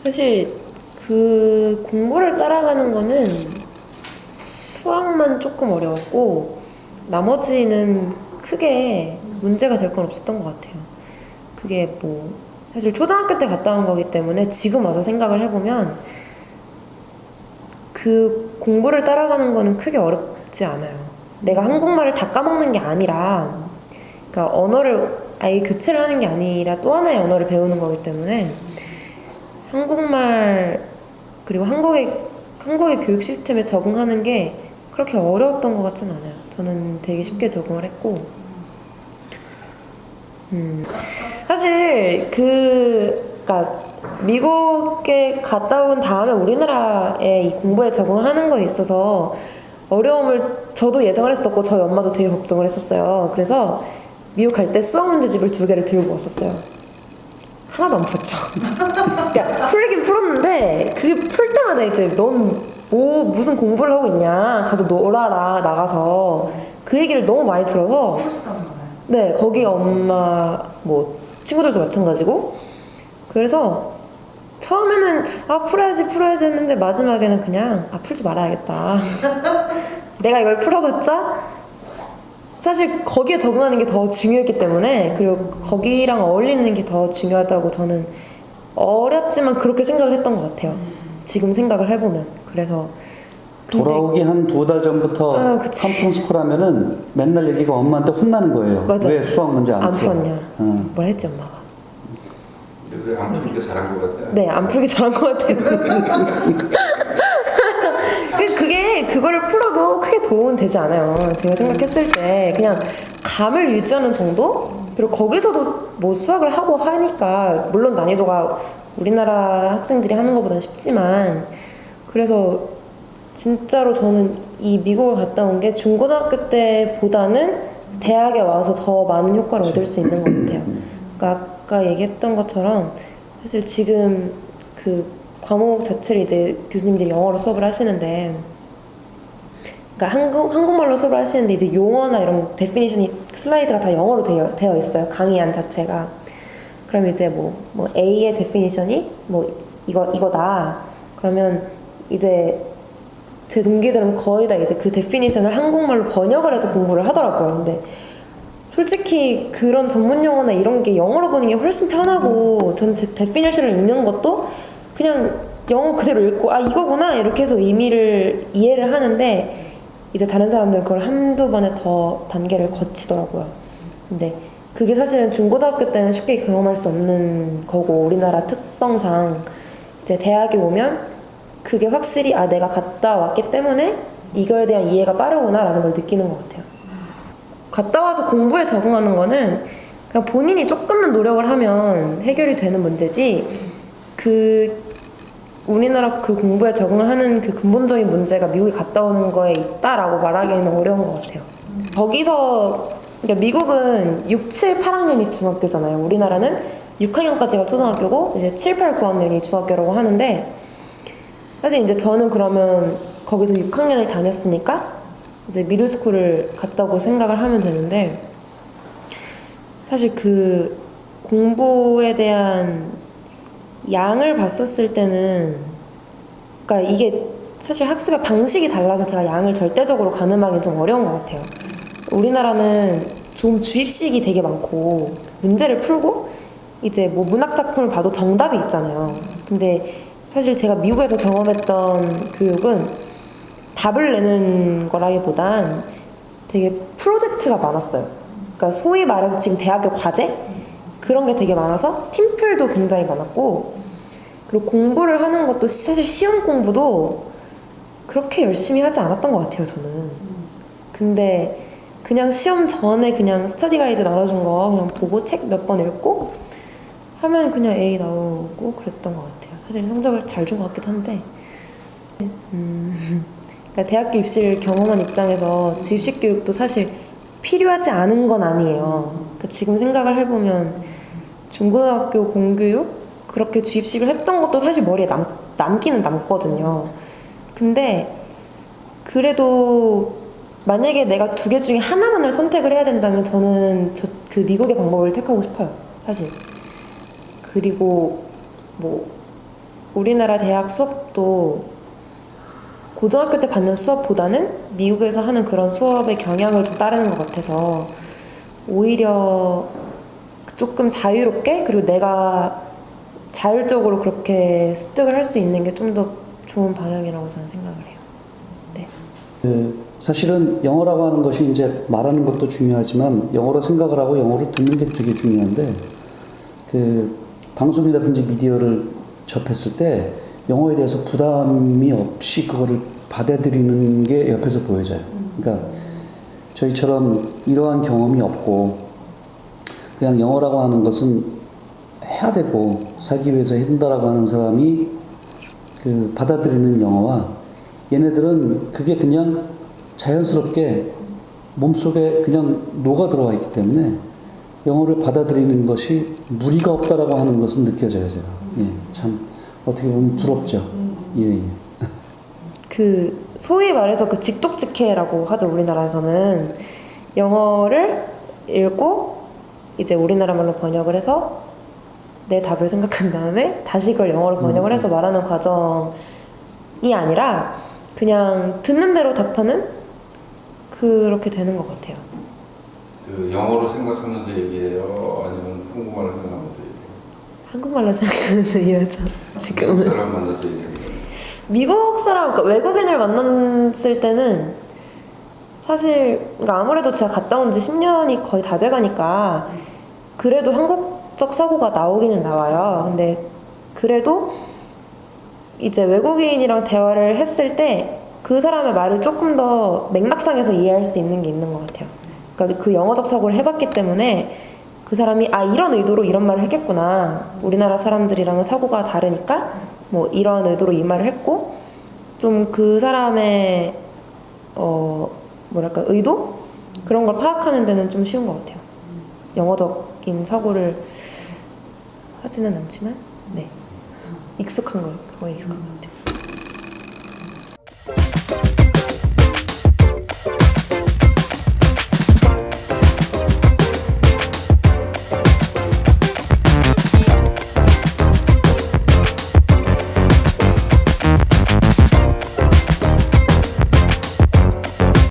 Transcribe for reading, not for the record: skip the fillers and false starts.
사실 그 공부를 따라가는 거는 수학만 조금 어려웠고 나머지는 크게 문제가 될 건 없었던 것 같아요. 그게 뭐 사실 초등학교 때 갔다 온 거기 때문에 지금 와서 생각을 해보면 그 공부를 따라가는 거는 크게 어렵지 않아요. 내가 한국말을 다 까먹는 게 아니라, 그러니까 언어를 아예 교체를 하는 게 아니라 또 하나의 언어를 배우는 거기 때문에 한국말 그리고 한국의 교육 시스템에 적응하는 게 그렇게 어려웠던 것 같진 않아요. 저는 되게 쉽게 적응을 했고, 사실 그러니까 미국에 갔다 온 다음에 우리나라에 이 공부에 적응을 하는 거에 있어서 어려움을 저도 예상을 했었고 저희 엄마도 되게 걱정을 했었어요. 그래서 미국 갈 때 수학 문제집을 2개를 들고 왔었어요. 하나도 안 풀었죠. 그러니까 풀긴 풀었는데 그게 풀 때마다 이제 넌 뭐 무슨 공부를 하고 있냐, 가서 놀아라 나가서, 그 얘기를 너무 많이 들어서. 네, 거기 엄마 뭐 친구들도 마찬가지고. 그래서 처음에는 풀어야지 했는데 마지막에는 그냥 풀지 말아야겠다. 내가 이걸 풀어봤자 사실 거기에 적응하는 게 더 중요했기 때문에, 그리고 거기랑 어울리는 게 더 중요하다고 저는 어렸지만 그렇게 생각을 했던 것 같아요. 지금 생각을 해보면. 그래서 돌아오기 한 2달 전부터 컴퓨터스쿨 하면은 맨날 얘기가 엄마한테 혼나는 거예요. 맞아. 왜 수학 문제 안 풀었냐. 뭘 했지 엄마가. 근데 왜 안 풀기 잘한 것 같아요? 네, 안 풀기 잘한 것 같아요. 그거를 풀어도 크게 도움은 되지 않아요. 제가 생각했을 때 그냥 감을 유지하는 정도? 그리고 거기서도 뭐 수학을 하고 하니까 물론 난이도가 우리나라 학생들이 하는 것보다는 쉽지만, 그래서 진짜로 저는 이 미국을 갔다 온 게 중고등학교 때보다는 대학에 와서 더 많은 효과를 얻을 수 있는 것 같아요. 그러니까 아까 얘기했던 것처럼 사실 지금 그 과목 자체를 이제 교수님들이 영어로 수업을 하시는데, 그러니까 한국말로 수업을 하시는데 이제 용어나 이런 데피니션이 슬라이드가 다 영어로 되어 있어요. 강의 자체가. 그럼 이제 뭐 A의 데피니션이 뭐 이거다. 그러면 이제 제 동기들은 거의 다 이제 그 데피니션을 한국말로 번역을 해서 공부를 하더라고요. 근데 솔직히 그런 전문 용어나 이런 게 영어로 보는 게 훨씬 편하고, 저는 제 데피니션을 읽는 것도 그냥 영어 그대로 읽고 이거구나 이렇게 해서 의미를 이해를 하는데, 이제 다른 사람들은 그걸 한두 번에 더 단계를 거치더라고요. 근데 그게 사실은 중고등학교 때는 쉽게 경험할 수 없는 거고, 우리나라 특성상 이제 대학에 오면 그게 확실히 내가 갔다 왔기 때문에 이거에 대한 이해가 빠르구나 라는 걸 느끼는 것 같아요. 갔다 와서 공부에 적응하는 거는 그냥 본인이 조금만 노력을 하면 해결이 되는 문제지, 우리나라 그 공부에 적응을 하는 그 근본적인 문제가 미국에 갔다 오는 거에 있다라고 말하기는 어려운 것 같아요. 거기서, 그러니까 미국은 6, 7, 8학년이 중학교잖아요. 우리나라는 6학년까지가 초등학교고 이제 7, 8, 9학년이 중학교라고 하는데, 사실 이제 저는 그러면 거기서 6학년을 다녔으니까 이제 미들스쿨을 갔다고 생각을 하면 되는데, 사실 그 공부에 대한 양을 봤었을 때는, 그러니까 이게 사실 학습의 방식이 달라서 제가 양을 절대적으로 가늠하기는 좀 어려운 것 같아요. 우리나라는 좀 주입식이 되게 많고 문제를 풀고 이제 뭐 문학작품을 봐도 정답이 있잖아요. 근데 사실 제가 미국에서 경험했던 교육은 답을 내는 거라기보단 되게 프로젝트가 많았어요. 그러니까 소위 말해서 지금 대학교 과제? 그런 게 되게 많아서 팀플도 굉장히 많았고, 그리고 공부를 하는 것도 사실 시험 공부도 그렇게 열심히 하지 않았던 것 같아요, 저는. 근데 그냥 시험 전에 그냥 스터디 가이드 나눠준 거 그냥 보고 책 몇 번 읽고 하면 그냥 A 나오고 그랬던 것 같아요. 사실 성적을 잘 준 것 같기도 한데, 그러니까 대학교 입시를 경험한 입장에서 주입식 교육도 사실 필요하지 않은 건 아니에요. 그러니까 지금 생각을 해보면 중고등학교 공교육 그렇게 주입식을 했던 것도 사실 머리에 남기는 남거든요. 근데 그래도 만약에 내가 2개 중에 하나만을 선택을 해야 된다면 저는 그 미국의 방법을 택하고 싶어요, 사실. 그리고 뭐 우리나라 대학 수업도 고등학교 때 받는 수업보다는 미국에서 하는 그런 수업의 경향을 좀 따르는 것 같아서 오히려 조금 자유롭게 그리고 내가 자율적으로 그렇게 습득을 할 수 있는 게 좀 더 좋은 방향이라고 저는 생각을 해요. 네. 사실은 영어라고 하는 것이 이제 말하는 것도 중요하지만 영어로 생각을 하고 영어로 듣는 게 되게 중요한데 방송이라든지 미디어를 접했을 때 영어에 대해서 부담이 없이 그거를 받아들이는 게 옆에서 보여져요. 그러니까 저희처럼 이러한 경험이 없고 그냥 영어라고 하는 것은 해야 되고 살기 위해서 한다라고 하는 사람이 받아들이는 영어와 얘네들은 그게 그냥 자연스럽게 몸속에 그냥 녹아 들어와 있기 때문에 영어를 받아들이는 것이 무리가 없다라고 하는 것은 느껴져요, 제가. 예, 참 어떻게 보면 부럽죠. 예, 예. 소위 말해서 직독직해라고 하죠, 우리나라에서는. 영어를 읽고 이제 우리나라 말로 번역을 해서 내 답을 생각한 다음에 다시 그걸 영어로 번역을 해서 말하는 과정이 아니라 그냥 듣는 대로 답하는 그렇게 되는 것 같아요. 영어로 생각하면서 얘기해요? 아니면 한국말로 생각하면서 얘기해요? 한국말로 생각하면서 이해하죠, 지금은. 미국 사람 만나서 얘기해요? 미국 사람, 그러니까 외국인을 만났을 때는 사실 그러니까 아무래도 제가 갔다 온 지 10년이 거의 다 돼가니까 그래도 한국적 사고가 나오기는 나와요. 근데 그래도 이제 외국인이랑 대화를 했을 때 그 사람의 말을 조금 더 맥락상에서 이해할 수 있는 게 있는 것 같아요. 그러니까 그 영어적 사고를 해봤기 때문에 그 사람이 이런 의도로 이런 말을 했겠구나. 우리나라 사람들이랑은 사고가 다르니까 뭐 이런 의도로 이 말을 했고 좀 그 사람의 뭐랄까 의도? 그런 걸 파악하는 데는 좀 쉬운 것 같아요. 영어적인 사고를 하지는 않지만 네 익숙한 거, 그거에 익숙한 것 같아요.